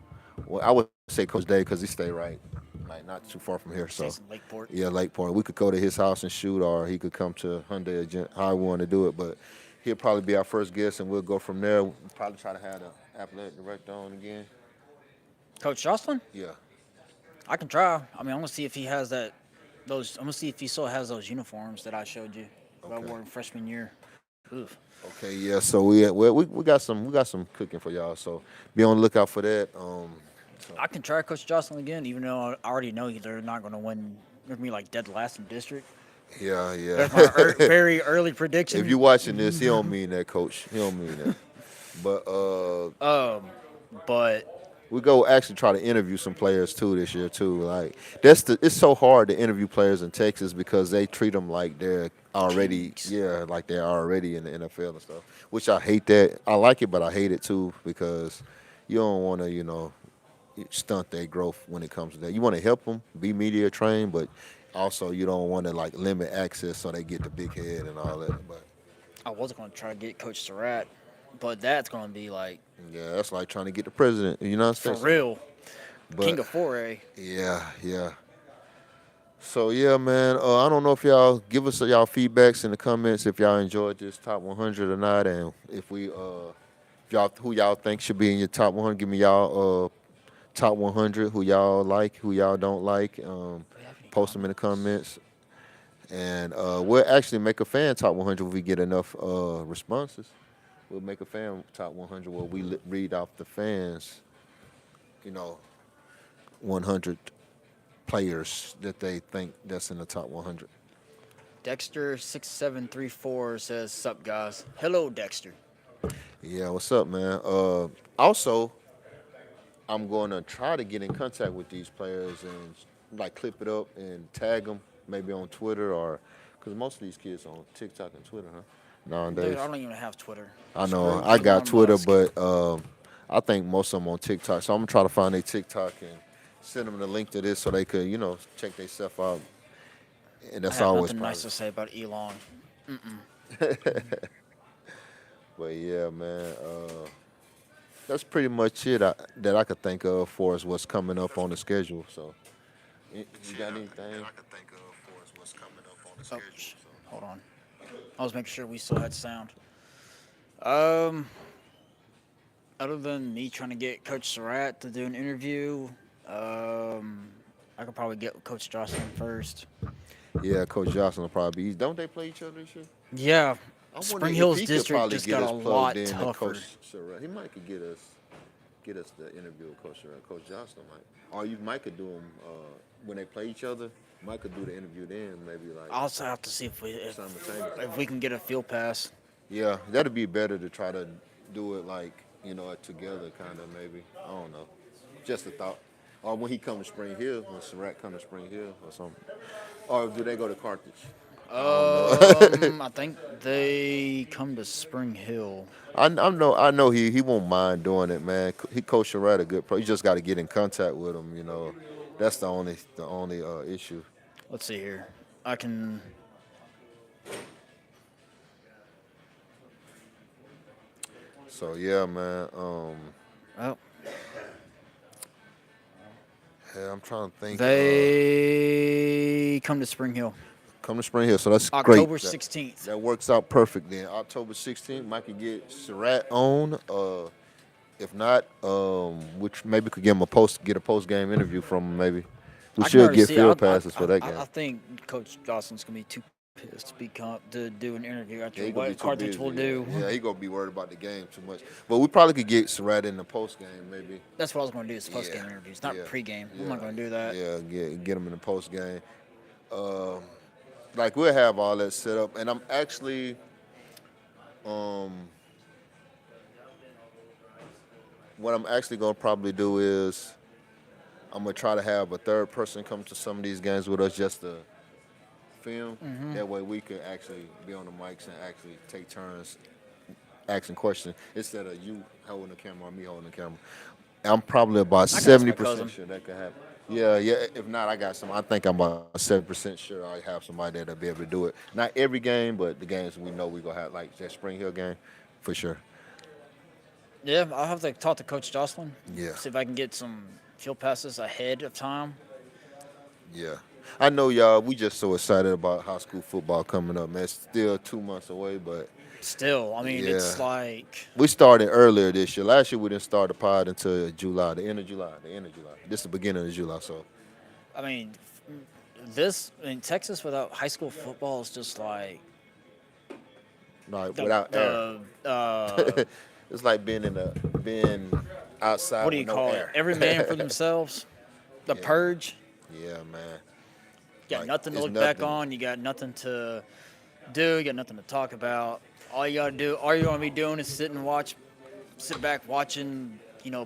Well, I would say Coach Dave because he stay right, like not too far from here. So, Stays in Lakeport. yeah, Lakeport. We could go to his house and shoot, or he could come to Hyundai. How we want to do it, but he'll probably be our first guest, and we'll go from there. We'll probably try to have the athletic director on again. Coach Jocelyn? Yeah. I can try. I mean, I'm gonna see if he has I'm gonna see if he still has those uniforms that I showed you that I Okay. wore in freshman year. Oof. Okay. Yeah. So we got some cooking for y'all. So be on the lookout for that. I can try Coach Jocelyn again, even though I already know they're not gonna win. They're gonna be like dead last in district. Yeah. That's my very early prediction. If you're watching this, he don't mean that, Coach. He don't mean that. But but we go actually try to interview some players too this year too. Like it's so hard to interview players in Texas because they treat them like they're already like they're already in the NFL and stuff. Which I hate that. I like it, but I hate it too because you don't want to stunt their growth when it comes to that. You want to help them be media trained, but also you don't want to like limit access so they get the big head and all that. But I was going to try to get Coach Surratt, but that's going to be like yeah, that's like trying to get the president of the United for States. real. But King of Foray. yeah. So yeah, man. I don't know if y'all give us y'all feedbacks in the comments if y'all enjoyed this top 100 or not, and if y'all who y'all think should be in your top 100. Give me y'all top 100 who y'all like, who y'all don't like. Post them in the comments, and we'll actually make a fan top 100 if we get enough responses. We'll make a fan top 100 where we read off the fans, 100 players that they think that's in the top 100. Dexter6734 says, "Sup guys?" Hello, Dexter. Yeah, what's up, man? Also, I'm going to try to get in contact with these players and like clip it up and tag them maybe on Twitter or because most of these kids on TikTok and Twitter, huh? Nowadays, Dude, I don't even have Twitter. I know Screw I got Elon Twitter, Musk. but I think most of them on TikTok. So I'm gonna try to find their TikTok and send them the link to this so they could, check their stuff out. And I that's have always nothing nice to positive. say about Elon. But yeah, man, that's pretty much it that I could think of for us what's coming up on the schedule. So, you got anything? I could think of for us what's coming up on the Oh, schedule. hold on. I was making sure we still had sound. Um, Other than me trying to get Coach Surratt to do an interview, I could probably get Coach Jocelyn first. Yeah, Coach Johnson will probably be. Don't they play each other this year? Yeah, I wonder Spring if Hill's he could district probably just get got us a plugged lot in to tougher. Coach Surratt. He might could get us the interview with Coach Surratt. Coach Johnson might, or you might could do them when they play each other. Might could do the interview then, maybe like I'll also have to see simultaneously. if we can get a field pass. Yeah, that'd be better to try to do it like together, kind of maybe. I don't know, just a thought. Or when he come to Spring Hill, when Surratt come to Spring Hill or something. Or do they go to Carthage? I think they come to Spring Hill. I know he won't mind doing it, man. He Coach Surratt a good pro. You just got to get in contact with him. That's the only issue. Let's see here. I can. So yeah, man. Oh, Yeah, I'm trying to think. they come to Spring Hill Come to Spring Hill, so that's October great. 16th. That works out perfect then. October 16th, Mike could get Surratt on. If not, which maybe could get a post game interview from him. Maybe we I can should already get see. field passes for that game. I think Coach Johnson's gonna be too pissed to do an interview after Yeah, he gonna be what too Carthage busy. will do. Yeah, he gonna be worried about the game too much. But we probably could get Surratt in the post game, maybe. That's what I was gonna do. Is post game Yeah, interviews, not yeah, pre-game. I'm yeah, not gonna do that. Yeah, get him in the post game. Like we'll have all that set up, and I'm actually, what I'm actually gonna probably do is I'm gonna try to have a third person come to some of these games with us just to film. That way we could actually be on the mics and actually take turns asking questions instead of you holding the camera or me holding the camera. I'm probably about I can ask my 70% cousin. sure that could happen. Yeah. If not, I got some. I think I'm about 7% sure I have somebody that'll be able to do it. Not every game, but the games we know we gonna have, like that Spring Hill game, for sure. Yeah, I'll have to talk to Coach Jocelyn. Yeah. See if I can get some field passes ahead of time. Yeah. I know y'all. We just so excited about high school football coming up, man. It's still 2 months away, but Still, I mean, it's Yeah. like we started earlier this year. Last year we didn't start the pod until July, the end of July. This is the beginning of July, so I mean, this in Texas without high school football is just like like the, without air. the It's like being outside. what do you with no call it? air. Every man for themselves. The Yeah. purge. Yeah, man. You got Like, nothing to it's look back nothing. on. You got nothing to do. You got nothing to talk about. All you're gonna be doing is sit back watching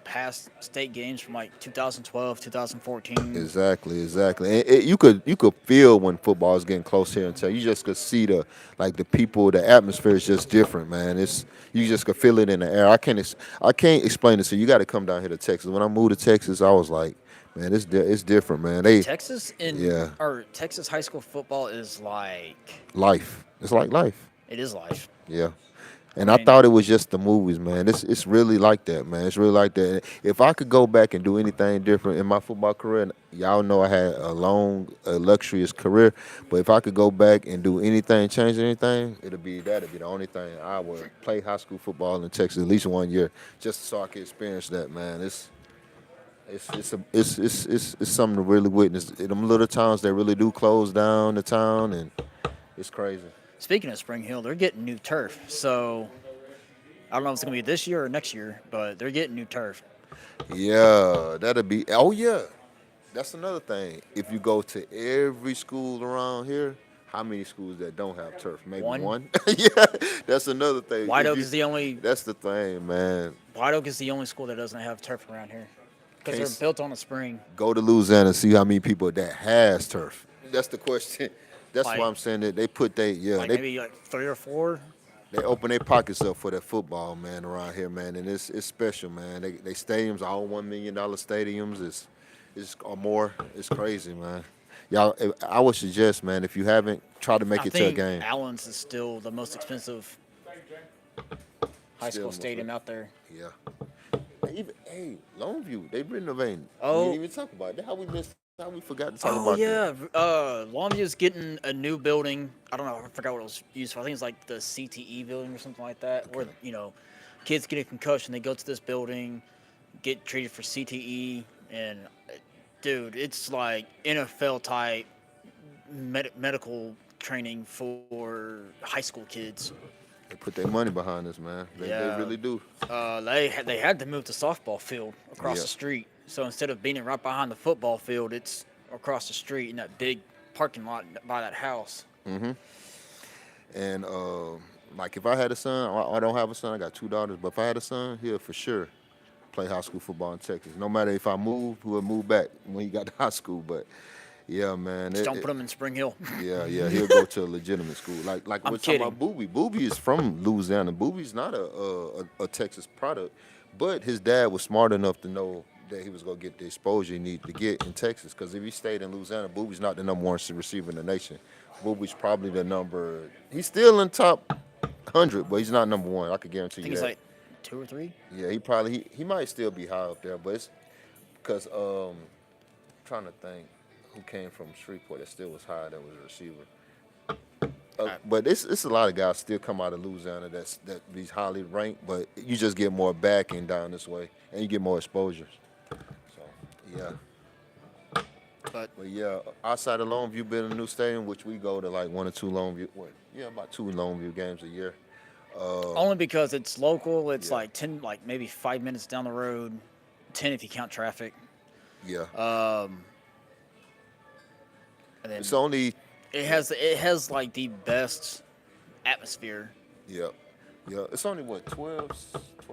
past state games from like 2012, 2014. Exactly. And you could feel when football is getting close here and you just could see the people, the atmosphere is just different, man. It's you just could feel it in the air. I can't explain it. So you got to come down here to Texas. When I moved to Texas, I was like, man, it's different, man. Yeah, Texas high school football is like life. It's like life. it is life. Yeah. I And I mean, thought it was just the movies, man. It's really like that, man. It's really like that. If I could go back and do anything different in my football career, y'all know I had a long, luxurious career. But if I could go back and do anything, change anything, that'd be the only thing. I would play high school football in Texas at least 1 year, just so I could experience that, man. It's something to really witness. Them little towns, they really do close down the town, and it's crazy. speaking of Spring Hill, they're getting new turf. So I don't know if it's gonna be this year or next year, but they're getting new turf. Yeah, that'll be. Oh yeah, that's another thing. If you go to every school around here, how many schools that don't have turf? Maybe One. one. Yeah, that's another thing. White If Oak you- is the only That's the thing, man. White Oak is the only school that doesn't have turf around here because Can't they're built on a spring. Go to Louisiana and see how many people that has turf. That's the question. That's Like- why I'm saying that they put they Maybe like 3 or 4. they open their pockets up for that football, man, around here, man, and it's special, man. They stadiums all $1 million stadiums. It's or more. It's crazy, man. Y'all, I would suggest, man, if you haven't, try to make I it to a think game. Allen's is still the most expensive high Still school most stadium out there. Yeah. Hey, Longview, they renovating. Oh. We didn't even talk about that. How we forgot to talk Oh about yeah, that. Longview's getting a new building. I don't know. I forgot what it was used for. I think it's like the CTE building or something like that, where kids get a concussion, they go to this building, get treated for CTE, and dude, it's like NFL type medical training for high school kids. They put their money behind this, man. They Yeah. really do. They had to move the softball field across Yeah. the street. So instead of being right behind the football field, it's across the street in that big parking lot by that house. And like if I had a son, I don't have a son. I got 2 daughters, but if I had a son, he'll for sure play high school football in Texas. No matter if I move, he'll move back when he got to high school. But yeah, man. Just don't put them in Spring Hill. Yeah, he'll go to a legitimate school. Like I'm we're talking kidding. about Boobie. Boobie is from Louisiana. Boobie's not a Texas product, but his dad was smart enough to know that he was gonna get the exposure he needed to get in Texas. Because if he stayed in Louisiana, Boobie's not the #1 receiver in the nation. Boobie's probably the number. He's still in top 100, but he's not #1. I can guarantee I you think that. it's like 2 or 3. Yeah, he might still be high up there, but it's because trying to think who came from Shreveport that still was high that was a receiver. But it's a lot of guys still come out of Louisiana that these highly ranked, but you just get more backing down this way and you get more exposures. So yeah. But But yeah, outside of Longview building a new stadium, which we go to like 1 or 2 Longview, about 2 Longview games a year. only because it's local. It's Yeah. like 10, like maybe 5 minutes down the road. 10 if you count traffic. Yeah, And then it's only it has like the best atmosphere. yeah. It's only what 12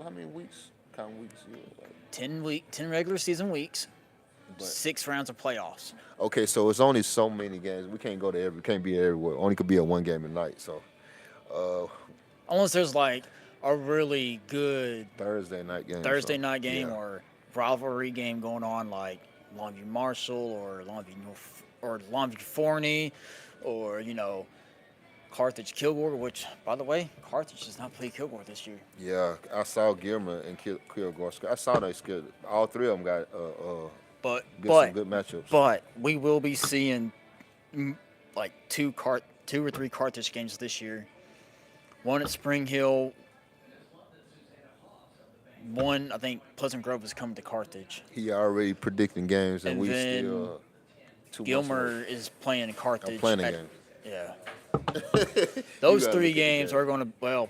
how many weeks? Count weeks? Yeah, like, 10 regular season weeks, but 6 rounds of playoffs. okay, so it's only so many games. We can't go to can't be everywhere. Only could be at one game a night. So Unless there's like a really good Thursday night game. Thursday night game yeah. or rivalry game going on, like Longview Marshall or Longview North or Longview Forney, or Carthage Kilgore. Which, by the way, Carthage does not play Kilgore this year. Yeah, I saw Gilmer and Kilgore. I saw they good. All 3 of them got But some good matchups. but we will be seeing like 2 or 3 Carthage games this year. One at Spring Hill. One, I think Pleasant Grove is coming to Carthage. He already predicting games, and And we then still 2 months Gilmer away. is playing in Carthage. I'm playing a at- game. Yeah. You Those gotta 3 look at the games game. are going to,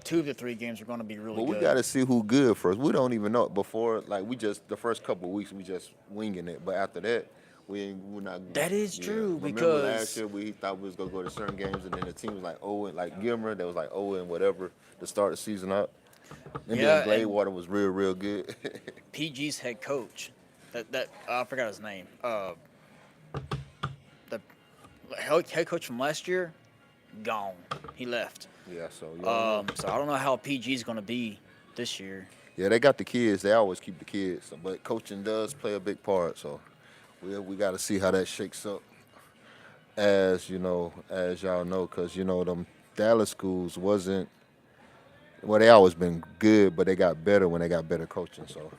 2 of the 3 games are going to be really But we good. got to see who good first. We don't even know before. Like the first couple of weeks, we just winging it. But after that, we're not. That is yeah. true, Remember because- last year we thought we was gonna go to certain games, and then the team was like and like Gilmer, that was like and whatever to start the season out. And Yeah, then and Gladewater was real good. PG's head coach, that I forgot his name. The head coach from last year, gone. He left. Yeah, so you don't know. So I don't know how PG's gonna be this year. Yeah, they got the kids. They always keep the kids, but coaching does play a big part. So we got to see how that shakes up. As y'all know, because them Dallas schools wasn't. Well, they always been good, but they got better when they got better coaching. So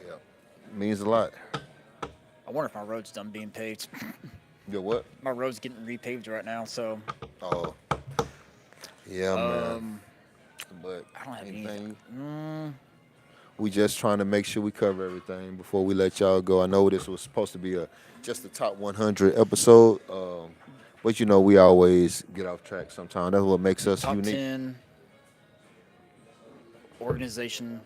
yeah, means a lot. I wonder if my road's done being paved. Yeah, what? My road's getting repaved right now, so Oh, yeah, man. um, But I don't have anything. anything. We just trying to make sure we cover everything before we let y'all go. I know this was supposed to be just a top 100 episode, but we always get off track sometimes. That's what makes us Top unique. 10 organization,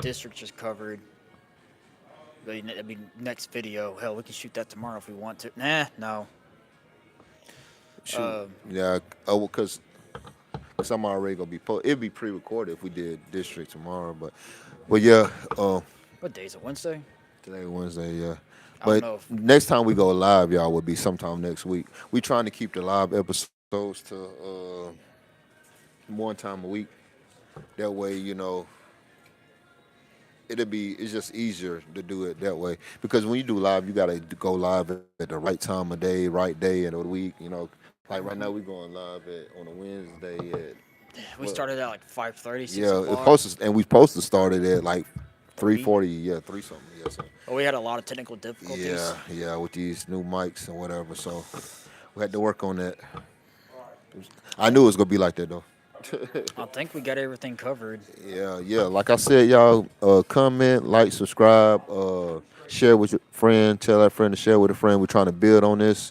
district just covered. That'd be next video. Hell, we can shoot that tomorrow if we want to. Nah, no. Shoot. Yeah, because I'm already gonna be it'd be pre-recorded if we did district tomorrow, but yeah, What day is it? Wednesday? today Wednesday, yeah. I don't But know if next time we go live, y'all, will be sometime next week. We trying to keep the live episodes to one time a week. That way, it's just easier to do it that way. Because when you do live, you gotta go live at the right time of day, right day of the week. Like right now, we going live on a Wednesday at we what? started at like 5:30, 6 Yeah, o'clock. we supposed to start it at like 3? 3:40, yeah, 3 something, yeah. So, But we had a lot of technical difficulties. yeah, with these new mics and whatever. So we had to work on that. I knew it was gonna be like that though. I think we got everything covered. Yeah. Like I said, y'all, comment, like, subscribe, share with your friend, tell that friend to share with a friend. We're trying to build on this.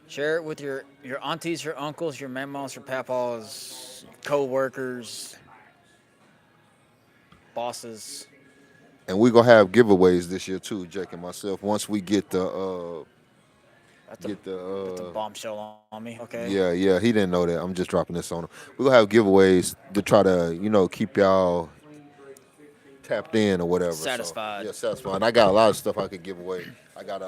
Share it with your aunties, your uncles, your mamas, your papas, co-workers, bosses. And we're gonna have giveaways this year too, Jake and myself. Once we get the That's a, get that's a the bombshell on me. Okay. yeah, he didn't know that. I'm just dropping this on him. We're gonna have giveaways to try to, keep y'all tapped in or whatever. Satisfied. So, yeah, satisfied. I got a lot of stuff I could give away. I got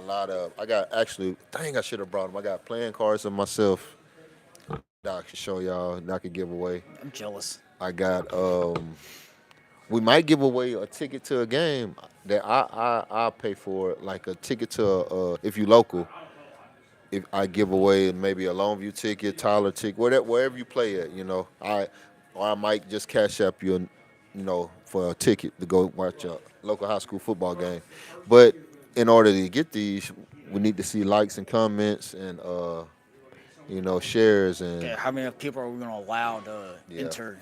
actually, dang, I should have brought them. I got playing cards of myself that I can show y'all, that I could give away. I'm jealous. I got, we might give away a ticket to a game that I'll pay for it, like a ticket to, if you local, if I give away maybe a Longview ticket, Tyler ticket, wherever you play at, or I might just cash up you, for a ticket to go watch a local high school football game. But in order to get these, we need to see likes and comments and shares and Okay, how many people are we going to allow to Yeah. enter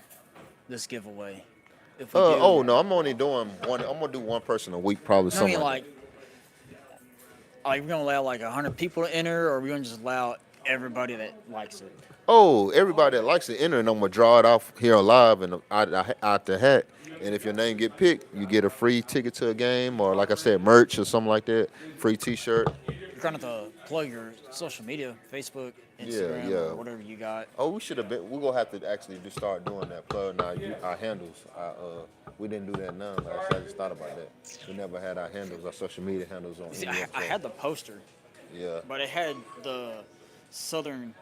this giveaway? If we oh no, I'm only doing one. I'm gonna do one person a week, probably I something mean, like like we're going to allow like 100 people to enter, or are we going to just allow everybody that likes it? Oh, everybody that likes to enter, and I'm gonna draw it off here live and out the hat. And if your name get picked, you get a free ticket to a game, or like I said, merch or something like that, free T-shirt. You're going to have to plug your social media, Facebook, Instagram, yeah. or whatever you got. Oh, we should have been. We're gonna have to actually start doing that. Plug our handles. We didn't do that none last year. I just thought about that. We never had our handles, our social media handles on. See, any I had the poster, Yeah. but it had the Southern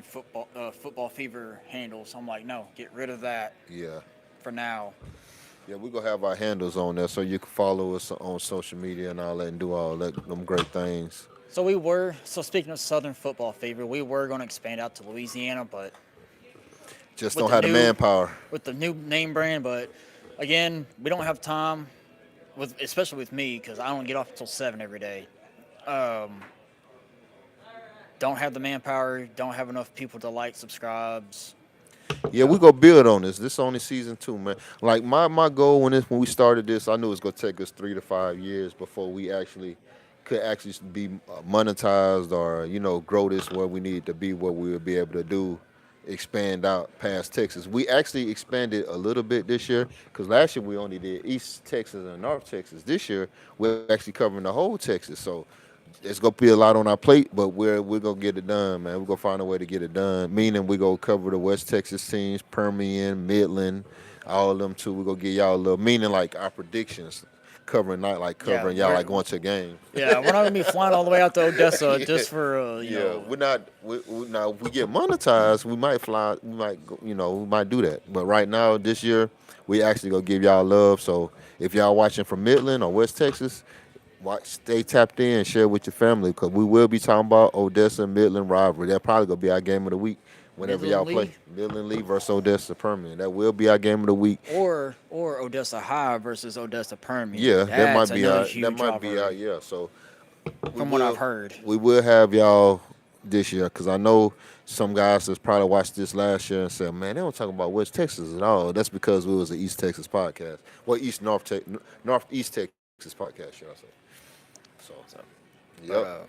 football fever handles. I'm like, no, get rid of that Yeah. for now. Yeah, we're gonna have our handles on there so you can follow us on social media and all that and do all them great things. So speaking of Southern football fever, we were going to expand out to Louisiana, but Just With don't the have the new- manpower. with the new name brand, but again, we don't have time, especially with me, because I don't get off until 7 every day. Don't have the manpower, don't have enough people to like, subscribes. Yeah, we gonna build on this. This only season 2, man. Like my goal when we started this, I knew it was gonna take us 3 to 5 years before we could actually be monetized or grow this where we need to be, where we would be able to do expand out past Texas. We actually expanded a little bit this year because last year we only did East Texas and North Texas. This year we're actually covering the whole Texas. So it's gonna be a lot on our plate, but we're gonna get it done, man. We're gonna find a way to get it done. Meaning we gonna cover the West Texas teams, Permian, Midland, all of them too. We're gonna give y'all a little meaning like our predictions, covering not like Yeah, covering y'all we're- like going to a game. Yeah, we're not gonna be flying all the way out to Odessa just for you Yeah, know. we're not. We now if we get monetized, we might fly. We might go, we might do that. But right now, this year, we actually gonna give y'all love. So if y'all watching from Midland or West Texas, stay tapped in, share with your family, because we will be talking about Odessa Midland rivalry. That probably gonna be our game of the week whenever Midland y'all play Lee? Midland Lee versus Odessa Permian. That will be our game of the week. Or Odessa High versus Odessa Permian. Yeah, that might That's be another our. huge That might be our. rivalry, Yeah. So we from what I've will- heard. we will have y'all this year because I know some guys that's probably watched this last year and said, "Man, they don't talk about West Texas at all." That's because we was an East Texas podcast, well, Northeast Texas podcast, should I say? So, But, yep.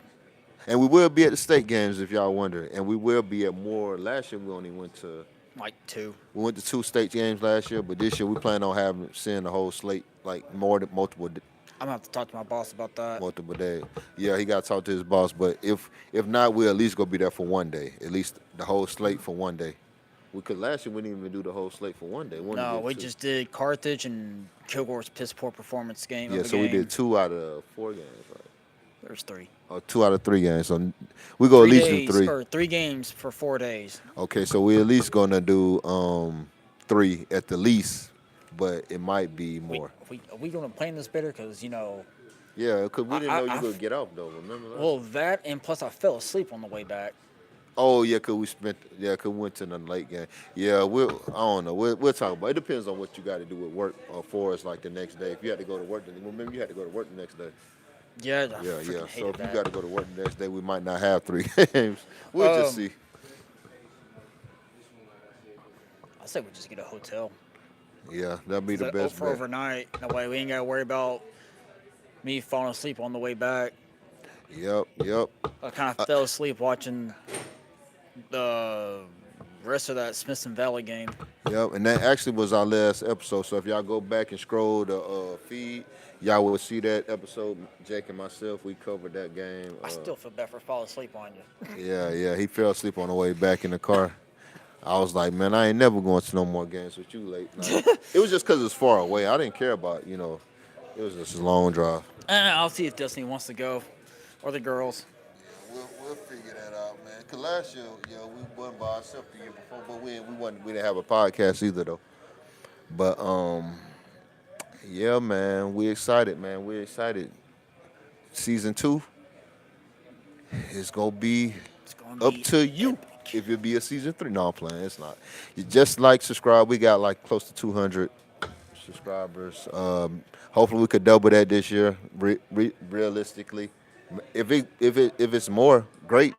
And we will be at the state games if y'all wonder, and we will be at more. Last year we only went to like 2. we went to 2 state games last year, but this year we plan on seeing the whole slate like more than multiple I'm gonna have to talk to my boss about that. multiple days. Yeah, he got to talk to his boss, but if not, we'll at least go be there for one day. At least the whole slate for one day. Because last year we didn't even do the whole slate for one day. We only No, did we 2. just did Carthage and Kilgore's piss poor performance game. Yeah, of the so we game. did 2 out of 4 games, right? There's 3. Or 2 out of 3 games. So we go at 3 least days, do 3. or 3 games for 4 days. Okay, so we at least gonna do 3 at the least, but it might be more. Are we gonna plan this better? Because Yeah, because we didn't know you I- could get off though. Remember that? well, that and plus I fell asleep on the way back. Oh yeah, cause we went to the late game. Yeah, I don't know. We'll talk about it. It depends on what you got to do with work for us, like the next day. If you had to go to work, remember you had to go to work the next day. Yeah, I Yeah. freaking So hated if that. you got to go to work the next day, we might not have 3 games. We'll just see. I say we just get a hotel. Yeah, that'd be the best for bet. overnight. That way we ain't gotta worry about me falling asleep on the way back. Yep. I kind of fell asleep watching the rest of that Smithson Valley game. Yep, and that actually was our last episode. So if y'all go back and scroll the feed, y'all will see that episode. Jake and myself, we covered that game. I still feel bad for falling asleep on you. Yeah, he fell asleep on the way back in the car. I was like, man, I ain't never going to no more games with you late night. It was just because it's far away. I didn't care about, it was just a long drive. I'll see if Destiny wants to go, or the girls. We'll figure that out, man. Cause last year, we wasn't by ourselves the year before, but we didn't have a podcast either though. But yeah, man, we excited, man. We excited. Season 2 is gonna be It's gonna up be to you. epic. If it be a season 3, no, I'm playing. It's not. You just subscribe. We got like close to 200 subscribers. Hopefully we could double that this year. Realistically, if it's more, great.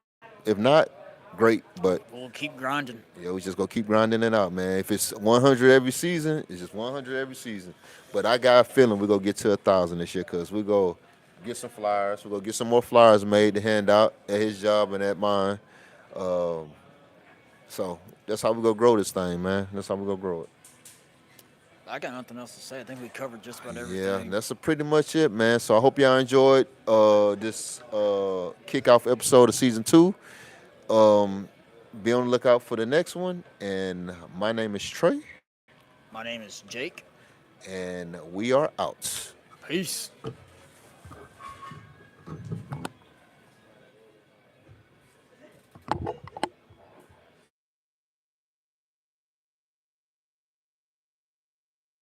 If not, great. But We'll keep grinding. we just gonna keep grinding it out, man. If it's 100 every season, it's just 100 every season. But I got a feeling we're gonna get to 1,000 this year because we go get some flyers. We're gonna get some more flyers made to hand out at his job and at mine. So that's how we gonna grow this thing, man. That's how we gonna grow it. I got nothing else to say. I think we covered just about everything. Yeah, that's pretty much it, man. So I hope y'all enjoyed this kickoff episode of season 2. Be on the lookout for the next one. And my name is Trey, My name is Jake. and we are out. Peace.